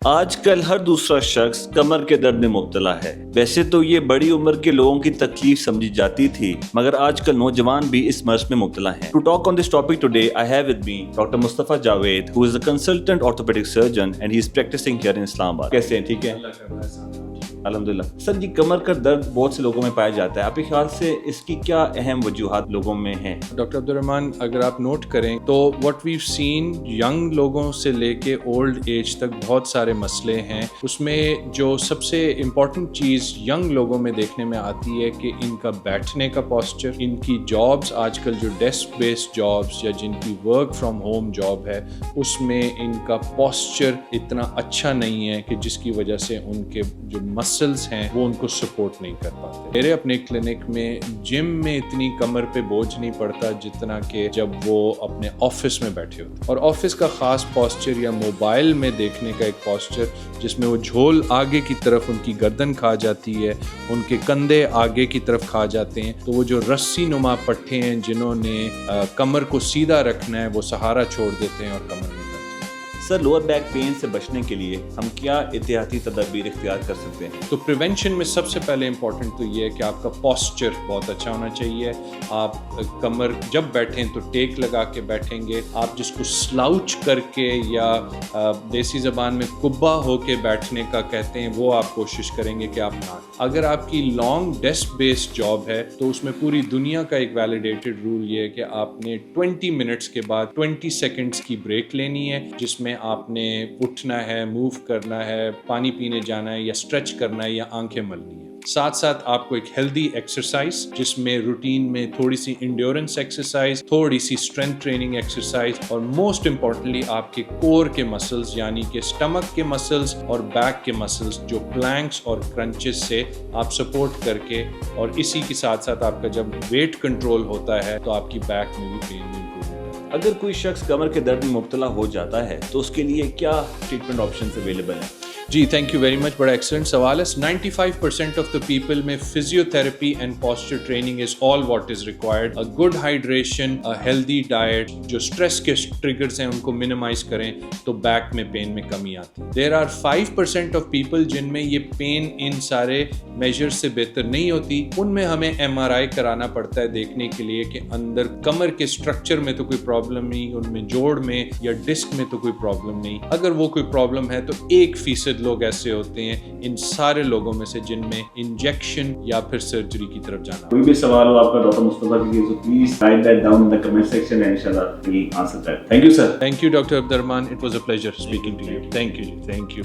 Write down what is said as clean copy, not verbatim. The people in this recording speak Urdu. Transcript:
آج کل ہر دوسرا شخص کمر کے درد میں مبتلا ہے۔ ویسے تو یہ بڑی عمر کے لوگوں کی تکلیف سمجھی جاتی تھی، مگر آج کل نوجوان بھی اس مرض میں مبتلا ہیں۔ To talk on this topic today, I have with me Dr. Mustafa Javed, who is a consultant orthopedic surgeon and he is practicing here in Islamabad. کیسے ہیں؟ ٹھیک ہے؟ الحمدللہ۔ سر، یہ کمر کا درد بہت سے لوگوں میں پایا جاتا ہے، آپ کے خیال سے اس کی کیا اہم وجوہات لوگوں میں ہیں؟ ڈاکٹر عبدالرحمان، اگر آپ نوٹ کریں تو واٹ ویو سین ینگ لوگوں سے لے کے اولڈ ایج تک بہت سارے مسئلے ہیں۔ اس میں جو سب سے امپورٹنٹ چیز ینگ لوگوں میں دیکھنے میں آتی ہے کہ ان کا بیٹھنے کا پوسچر، ان کی جابس آج کل جو ڈیسک بیسڈ جابس یا جن کی ورک فرام ہوم جاب ہے، اس میں ان کا پوسچر اتنا اچھا نہیں ہے کہ جس کی وجہ سے ان کے جو مسلز ہیں وہ ان کو سپورٹ نہیں کر پاتے۔ میرے اپنے کلینک میں جم میں اتنی کمر پہ بوجھ نہیں پڑتا جتنا کہ جب وہ اپنے آفس میں بیٹھے ہوتے ہیں، اور آفس کا خاص پوسچر یا موبائل میں دیکھنے کا ایک پوسچر جس میں وہ جھول آگے کی طرف ان کی گردن کھا جاتی ہے، ان کے کندھے آگے کی طرف کھا جاتے ہیں، تو وہ جو رسی نما پٹھے ہیں جنہوں نے کمر کو سیدھا رکھنا ہے وہ سہارا چھوڑ دیتے ہیں اور کمر میں۔ سر، لوور بیک پین سے بچنے کے لیے ہم کیا احتیاطی تدابیر اختیار کر سکتے ہیں؟ تو پریونشن میں سب سے پہلے امپورٹنٹ تو یہ ہے کہ آپ کا پوسچر بہت اچھا ہونا چاہیے۔ آپ کمر جب بیٹھیں تو ٹیک لگا کے بیٹھیں گے۔ آپ جس کو سلاؤچ کر کے یا دیسی زبان میں کبا ہو کے بیٹھنے کا کہتے ہیں، وہ آپ کوشش کریں گے کہ آپ نہ۔ اگر آپ کی لانگ ڈیسک بیسڈ جاب ہے تو اس میں پوری دنیا کا ایک ویلیڈیٹڈ رول یہ ہے کہ آپ نے 20 منٹس کے بعد 20 سیکنڈز کی بریک لینی ہے، جس میں آپ نے اٹھنا ہے، موو کرنا ہے، پانی پینے جانا ہے یا اسٹریچ کرنا ہے یا آنکھیں ملنی ہے۔ ساتھ ساتھ آپ کو ایک ہیلدی ایکسرسائز جس میں روٹین میں تھوڑی سی انڈیورنس ایکسرسائز، تھوڑی سی اسٹرینتھ ٹریننگ ایکسرسائز، اور موسٹ امپورٹنٹلی آپ کے کور کے مسلز یعنی کہ اسٹمک کے مسلز اور بیک کے مسلز جو پلانکس اور کرنچز سے آپ سپورٹ کر کے، اور اسی کے ساتھ ساتھ آپ کا جب ویٹ کنٹرول ہوتا ہے تو آپ کی بیک میں بھی پین میں امپروومنٹ ہے۔ اگر کوئی شخص کمر کے درد میں مبتلا ہو جاتا ہے تو اس کے لیے کیا ٹریٹمنٹ آپشنز اویلیبل ہیں؟ جی، تھینک یو ویری مچ، بڑا ایکسلنٹ سوال ہے۔ 95% آف دا پیپل میں physiotherapy and posture training is all what is required. Good hydration, healthy diet, جو اسٹریس کے ٹریگرز ہیں ان کو منیمائز کریں تو بیک میں پین میں کمی آتی ہے۔ دیر آر 5% آف پیپل جن میں یہ پین ان سارے میجر سے بہتر نہیں ہوتی، ان میں ہمیں MRI کرانا پڑتا ہے دیکھنے کے لیے کہ اندر کمر کے اسٹرکچر میں تو کوئی پرابلم نہیں، ان میں جوڑ میں یا ڈسک میں تو کوئی پرابلم نہیں۔ اگر وہ کوئی پرابلم ہے تو 1% لوگ ایسے ہوتے ہیں ان سارے لوگوں میں سے جن میں انجیکشن یا پھر سرجری کی طرف جانا۔ کوئی بھی سوال ہو آپ کا ڈاکٹر مصطفیٰ کے لیے تو please write that down in the comment section and انشاءاللہ we answer that. Thank you sir. Thank you doctor Abdul Rahman, it was a pleasure speaking to you. Thank you ji, thank you.